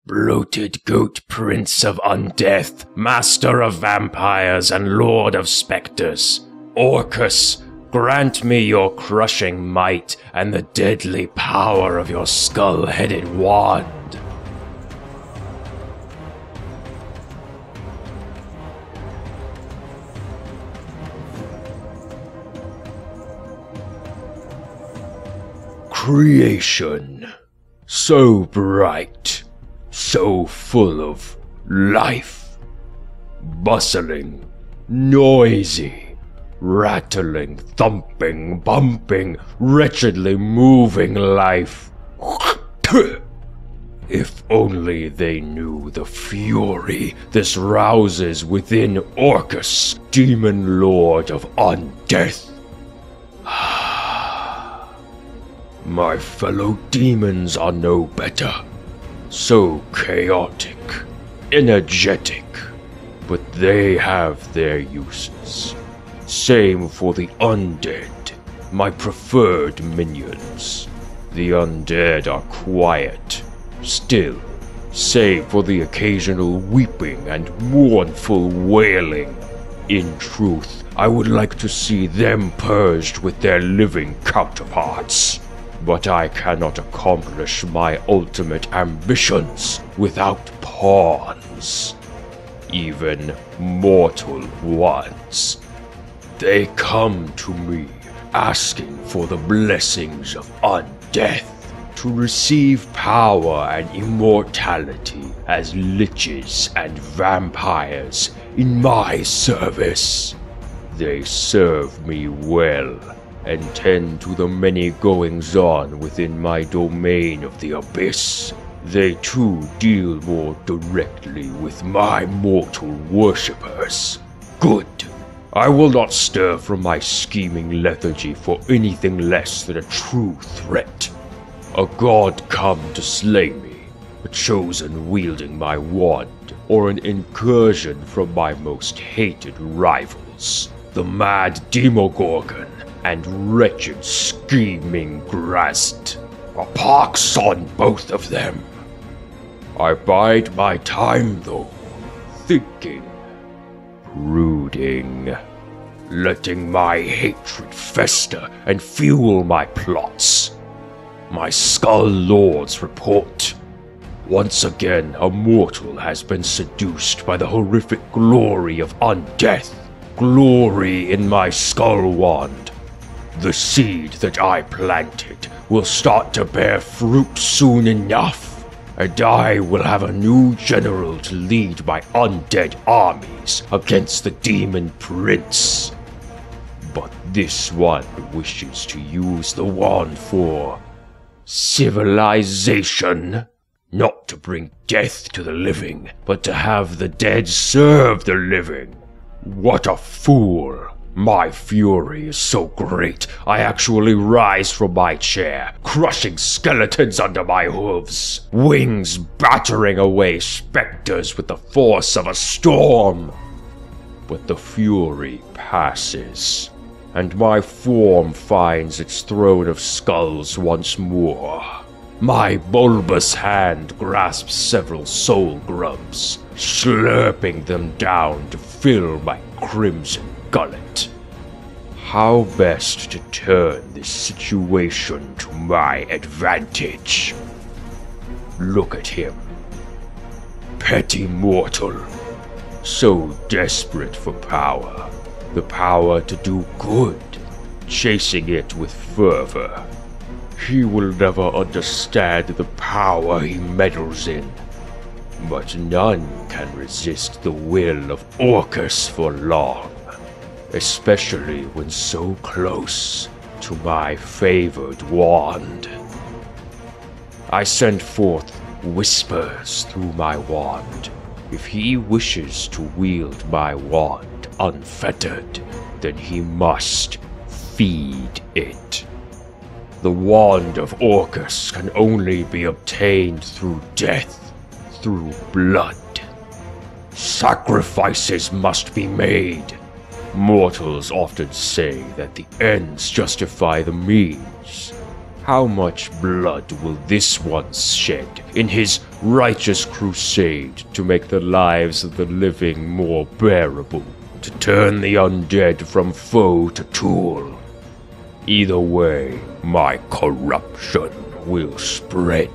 Bloated goat Prince of Undeath, master of vampires and lord of specters, Orcus, grant me your crushing might and the deadly power of your skull-headed wand. Creation, so bright, so full of life, bustling, noisy, rattling, thumping, bumping, wretchedly moving life. If only they knew the fury this rouses within Orcus, demon lord of undeath. My fellow demons are no better. So chaotic, energetic, but they have their uses. Same for the undead, my preferred minions. The undead are quiet, still, save for the occasional weeping and mournful wailing. In truth, I would like to see them purged with their living counterparts. But I cannot accomplish my ultimate ambitions without pawns. Even mortal ones. They come to me asking for the blessings of undeath, to receive power and immortality as liches and vampires in my service. They serve me well, and tend to the many goings-on within my domain of the abyss. They too deal more directly with my mortal worshippers. Good. I will not stir from my scheming lethargy for anything less than a true threat. A god come to slay me, a chosen wielding my wand, or an incursion from my most hated rivals, the mad Demogorgon and wretched scheming Grast. A pox on both of them. I bide my time though, thinking, brooding, letting my hatred fester and fuel my plots. My skull lords report. Once again a mortal has been seduced by the horrific glory of undeath. Glory in my skull wand. The seed that I planted will start to bear fruit soon enough, and I will have a new general to lead my undead armies against the Demon Prince. But this one wishes to use the wand for civilization. Not to bring death to the living, but to have the dead serve the living. What a fool! My fury is so great, I actually rise from my chair, crushing skeletons under my hooves, wings battering away specters with the force of a storm. But the fury passes, and my form finds its throne of skulls once more. My bulbous hand grasps several soul grubs, slurping them down to fill my crimson gullet. How best to turn this situation to my advantage? Look at him. Petty mortal. So desperate for power. The power to do good. Chasing it with fervor. He will never understand the power he meddles in. But none can resist the will of Orcus for long, especially when so close to my favored wand. I send forth whispers through my wand. If he wishes to wield my wand unfettered, then he must feed it. The wand of Orcus can only be obtained through death, through blood. Sacrifices must be made. Mortals often say that the ends justify the means. How much blood will this one shed in his righteous crusade to make the lives of the living more bearable, to turn the undead from foe to tool? Either way, my corruption will spread.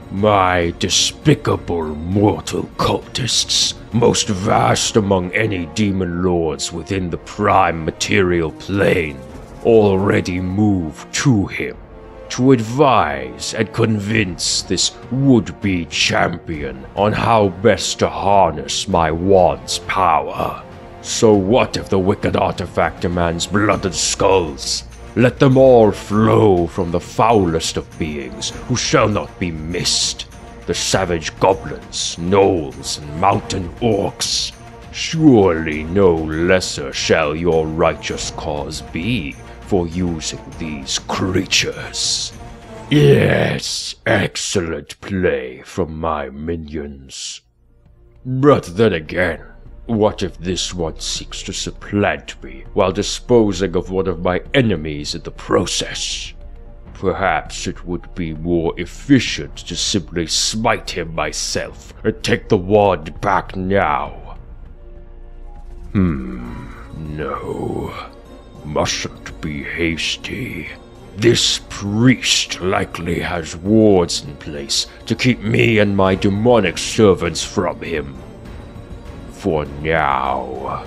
My despicable mortal cultists, most vast among any demon lords within the prime material plane, already move to him to advise and convince this would-be champion on how best to harness my wand's power. So what if the wicked artifact demands blood and skulls? Let them all flow from the foulest of beings who shall not be missed. The savage goblins, gnolls, and mountain orcs. Surely no lesser shall your righteous cause be for using these creatures. Yes, excellent play from my minions. But then again, what if this one seeks to supplant me while disposing of one of my enemies in the process? Perhaps it would be more efficient to simply smite him myself and take the wand back now. No. Mustn't be hasty. This priest likely has wards in place to keep me and my demonic servants from him. For now.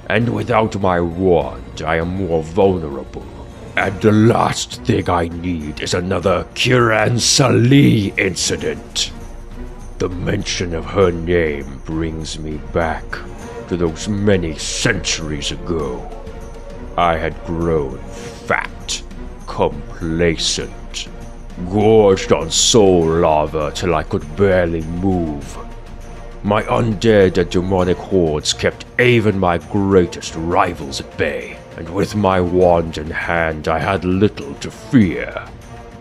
And without my wand, I am more vulnerable. And the last thing I need is another Kiran Sali incident. The mention of her name brings me back to those many centuries ago. I had grown fat, complacent, gorged on soul lava till I could barely move. My undead and demonic hordes kept even my greatest rivals at bay, and with my wand in hand I had little to fear.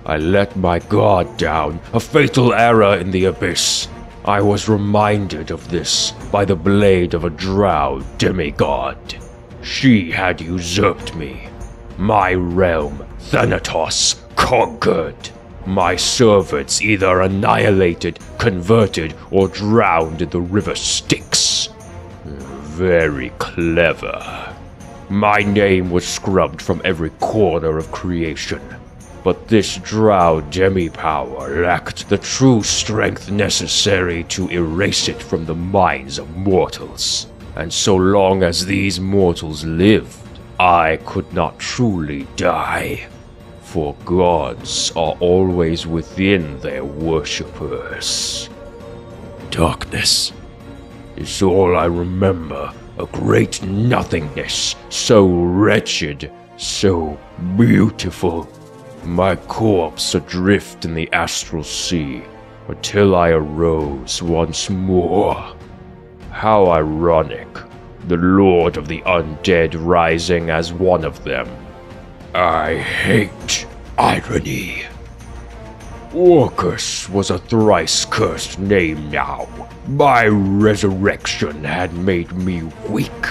I let my guard down, a fatal error in the abyss. I was reminded of this by the blade of a drow demigod. She had usurped me. My realm, Thanatos, conquered. My servants either annihilated, converted, or drowned in the river Styx. Very clever. My name was scrubbed from every corner of creation. But this drow demi-power lacked the true strength necessary to erase it from the minds of mortals. And so long as these mortals lived, I could not truly die. For gods are always within their worshippers. Darkness is all I remember, a great nothingness, so wretched, so beautiful. My corpse adrift in the astral sea, until I arose once more. How ironic, the Lord of the Undead rising as one of them. I hate irony. Orcus was a thrice cursed name now. My resurrection had made me weak,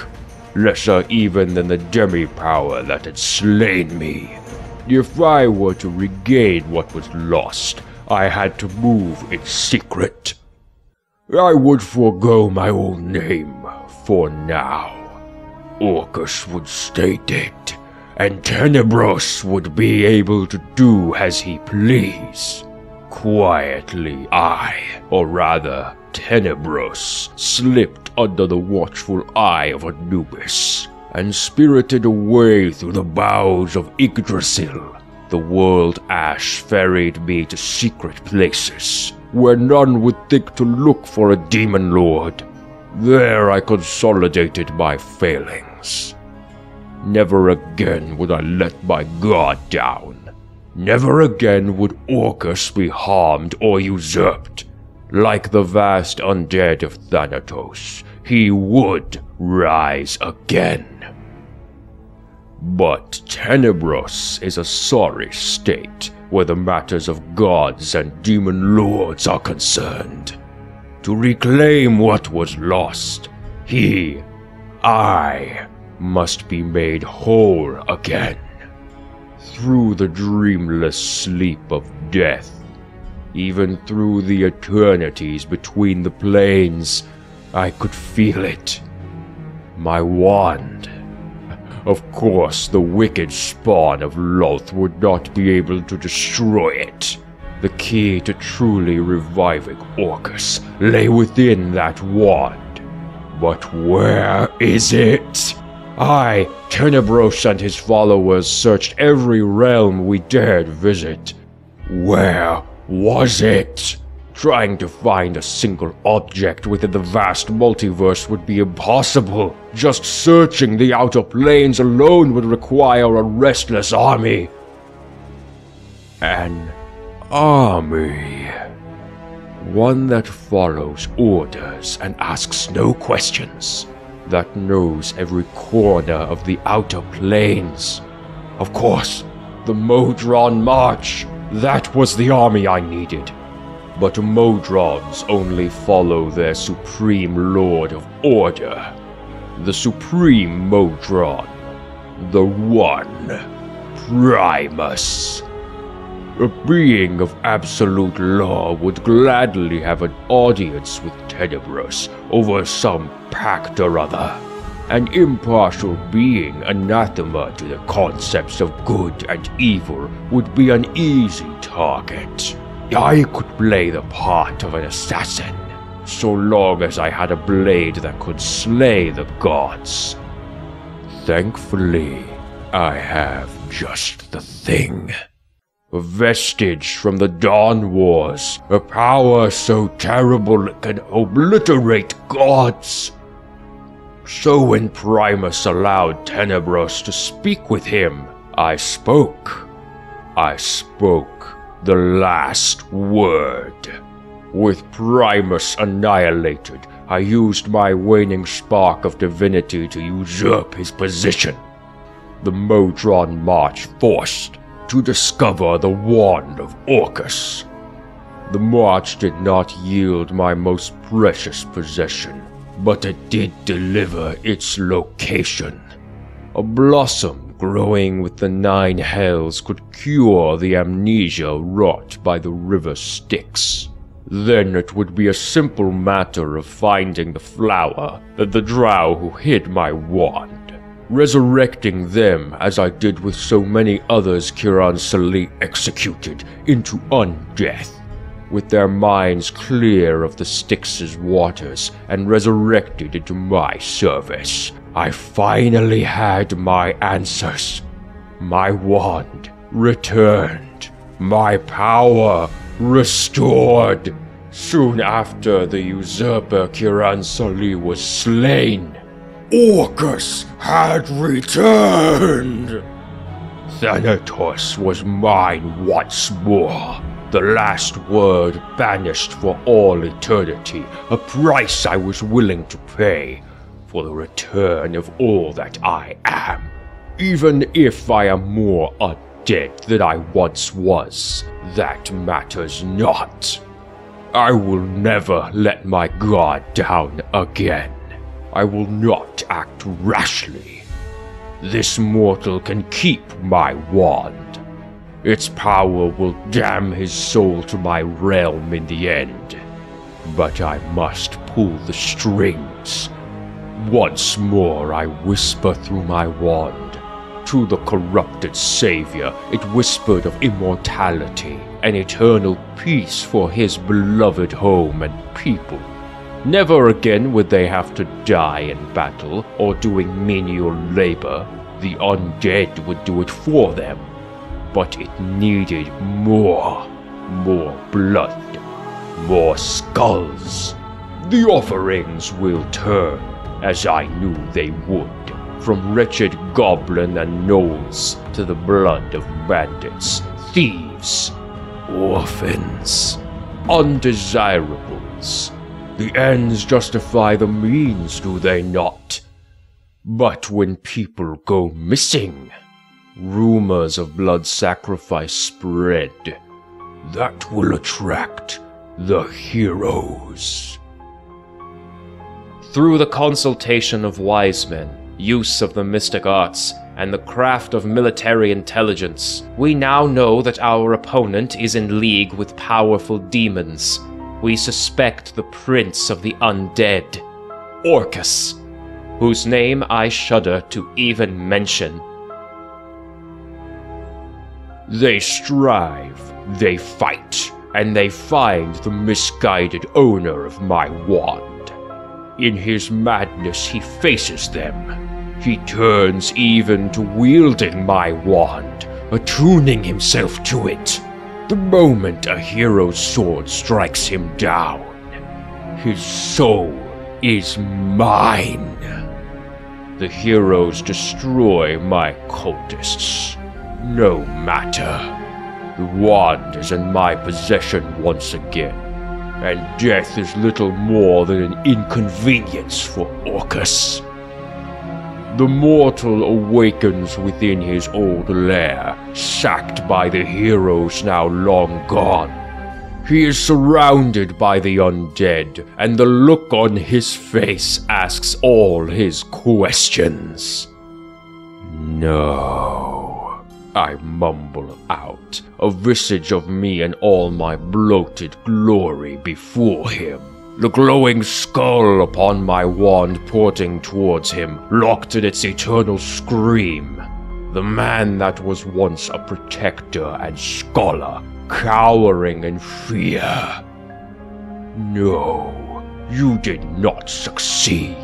lesser even than the demi-power that had slain me. If I were to regain what was lost, I had to move in secret. I would forego my own name for now. Orcus would stay dead, and Tenebros would be able to do as he pleased. Quietly or rather, Tenebros slipped under the watchful eye of Anubis, and spirited away through the bowels of Yggdrasil. The world ash ferried me to secret places, where none would think to look for a demon lord. There I consolidated my failings. Never again would I let my guard down. Never again would Orcus be harmed or usurped. Like the vast undead of Thanatos, he would rise again. But Tenebros is a sorry state where the matters of gods and demon lords are concerned. To reclaim what was lost, I must be made whole again. through the dreamless sleep of death, even through the eternities between the planes, I could feel it. My wand. Of course, the wicked spawn of Loth would not be able to destroy it. The key to truly reviving Orcus lay within that wand. But where is it? I, Tenebros and his followers, searched every realm we dared visit. Where was it? Trying to find a single object within the vast multiverse would be impossible. Just searching the outer planes alone would require a restless army. An army. One that follows orders and asks no questions. That knows every corner of the outer planes. Of course, the Modron March. That was the army I needed. But Modrons only follow their supreme lord of order. The supreme Modron. The One. Primus. A being of absolute law would gladly have an audience with Tenebros over some pact or other. An impartial being anathema to the concepts of good and evil would be an easy target. I could play the part of an assassin, so long as I had a blade that could slay the gods. Thankfully, I have just the thing. A vestige from the Dawn Wars, a power so terrible it can obliterate gods. So when Primus allowed Tenebros to speak with him, I spoke. I spoke the last word. With Primus annihilated, I used my waning spark of divinity to usurp his position. The Modron March forced to discover the wand of Orcus. The march did not yield my most precious possession, but it did deliver its location. A blossom growing with the 9 hells could cure the amnesia wrought by the river Styx. Then it would be a simple matter of finding the flower and the drow who hid my wand, resurrecting them as I did with so many others Kiran executed into undeath, with their minds clear of the Styx's waters and resurrected into my service. I finally had my answers. My wand returned. My power restored. Soon after the usurper Kiran was slain, Orcus had returned. Thanatos was mine once more. The last word banished for all eternity, a price I was willing to pay for the return of all that I am. Even if I am more undead than I once was, that matters not. I will never let my guard down again. I will not act rashly. This mortal can keep my wand. Its power will damn his soul to my realm in the end. But I must pull the strings. Once more I whisper through my wand. To the corrupted savior it whispered of immortality and eternal peace for his beloved home and people. Never again would they have to die in battle or doing menial labor. The undead would do it for them. But it needed more blood, more skulls. The offerings will turn, as I knew they would, from wretched goblin and gnolls to the blood of bandits, thieves, orphans, undesirables. The ends justify the means, do they not? But when people go missing, rumors of blood sacrifice spread. That will attract the heroes. Through the consultation of wise men, use of the mystic arts, and the craft of military intelligence, we now know that our opponent is in league with powerful demons. We suspect the Prince of the Undead, Orcus, whose name I shudder to even mention. They strive, they fight, and they find the misguided owner of my wand. In his madness he faces them. He turns even to wielding my wand, attuning himself to it. The moment a hero's sword strikes him down, his soul is mine. The heroes destroy my cultists. No matter. The wand is in my possession once again, and death is little more than an inconvenience for Orcus. The mortal awakens within his old lair, sacked by the heroes now long gone. He is surrounded by the undead, and the look on his face asks all his questions. No, I mumble out, a visage of me and all my bloated glory before him. The glowing skull upon my wand pointing towards him, locked in its eternal scream. The man that was once a protector and scholar, cowering in fear. No, you did not succeed.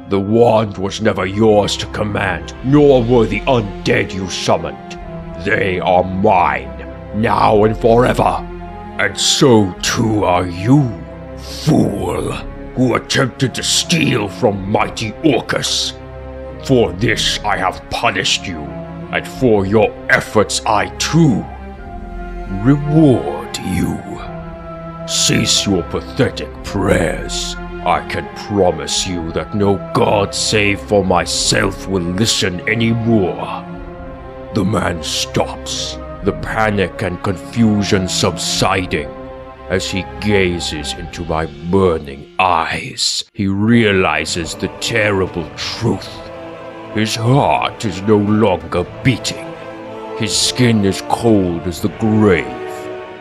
The wand was never yours to command, nor were the undead you summoned. They are mine, now and forever. And so too are you, fool, who attempted to steal from mighty Orcus. For this I have punished you, and for your efforts I too reward you. Cease your pathetic prayers. I can promise you that no god save for myself will listen anymore. The man stops, the panic and confusion subsiding. As he gazes into my burning eyes, he realizes the terrible truth. His heart is no longer beating. His skin is cold as the grave,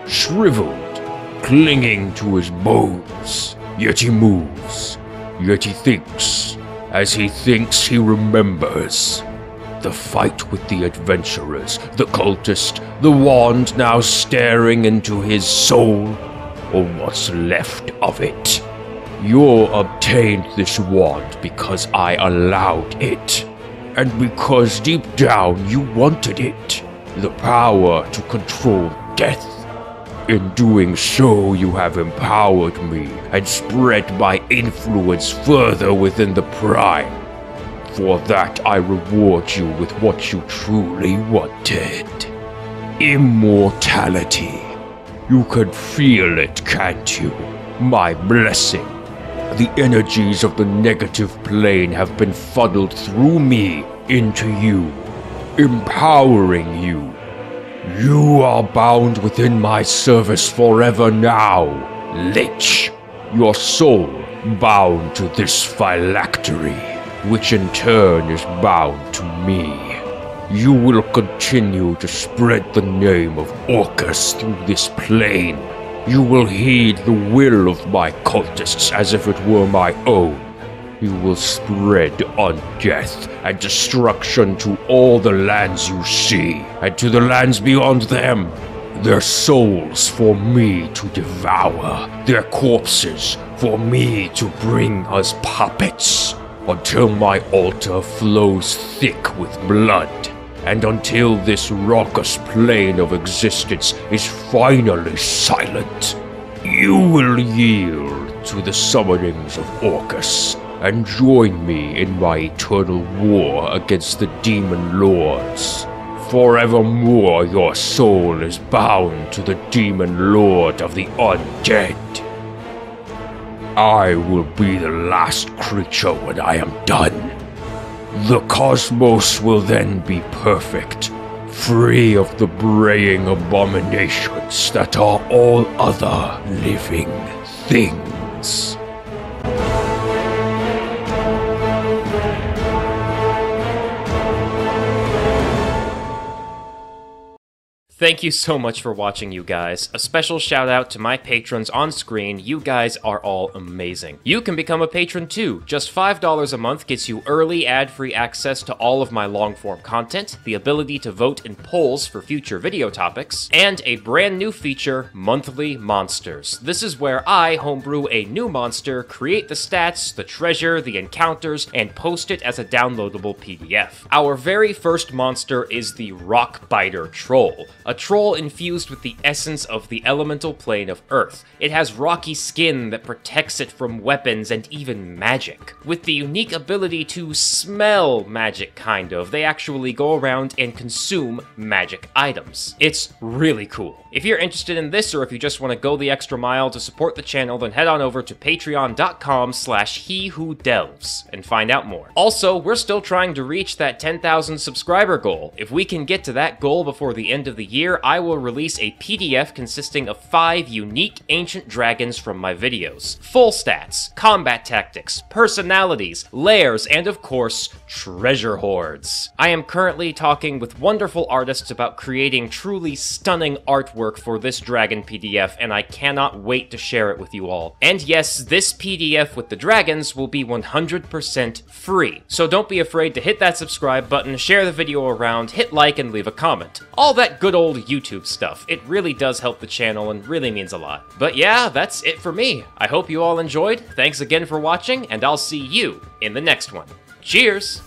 shriveled, clinging to his bones. Yet he moves, yet he thinks. As he thinks, he remembers. The fight with the adventurers, the cultist, the wand now staring into his soul, or what's left of it. You obtained this wand because I allowed it, and because deep down you wanted it, the power to control death. In doing so, you have empowered me and spread my influence further within the Prime. For that I reward you with what you truly wanted. Immortality. You can feel it, can't you? My blessing. The energies of the negative plane have been funneled through me into you, empowering you. You are bound within my service forever now, Lich. Your soul bound to this phylactery, which in turn is bound to me. You will continue to spread the name of Orcus through this plane. You will heed the will of my cultists as if it were my own. You will spread on death and destruction to all the lands you see, and to the lands beyond them. Their souls for me to devour, their corpses for me to bring as puppets, until my altar flows thick with blood, and until this raucous plane of existence is finally silent. You will yield to the summonings of Orcus, and join me in my eternal war against the demon lords. Forevermore your soul is bound to the demon lord of the undead. I will be the last creature when I am done. The cosmos will then be perfect, free of the braying abominations that are all other living things. Thank you so much for watching, you guys. A special shout out to my patrons on screen. You guys are all amazing. You can become a patron too. Just $5 a month gets you early ad-free access to all of my long-form content, the ability to vote in polls for future video topics, and a brand new feature, Monthly Monsters. This is where I homebrew a new monster, create the stats, the treasure, the encounters, and post it as a downloadable PDF. Our very first monster is the Rockbiter Troll, a troll infused with the essence of the elemental plane of Earth. It has rocky skin that protects it from weapons and even magic, with the unique ability to smell magic, kind of. They actually go around and consume magic items. It's really cool. If you're interested in this, or if you just want to go the extra mile to support the channel, then head on over to patreon.com/HeWhoDelves and find out more. Also, we're still trying to reach that 10,000 subscriber goal. If we can get to that goal before the end of the year, I will release a PDF consisting of 5 unique ancient dragons from my videos. Full stats, combat tactics, personalities, lairs, and of course, treasure hoards. I am currently talking with wonderful artists about creating truly stunning artwork for this dragon PDF, and I cannot wait to share it with you all. And yes, this PDF with the dragons will be 100% free, so don't be afraid to hit that subscribe button, share the video around, hit like, and leave a comment. All that good old YouTube stuff. It really does help the channel and really means a lot. But yeah, that's it for me. I hope you all enjoyed. Thanks again for watching, and I'll see you in the next one. Cheers!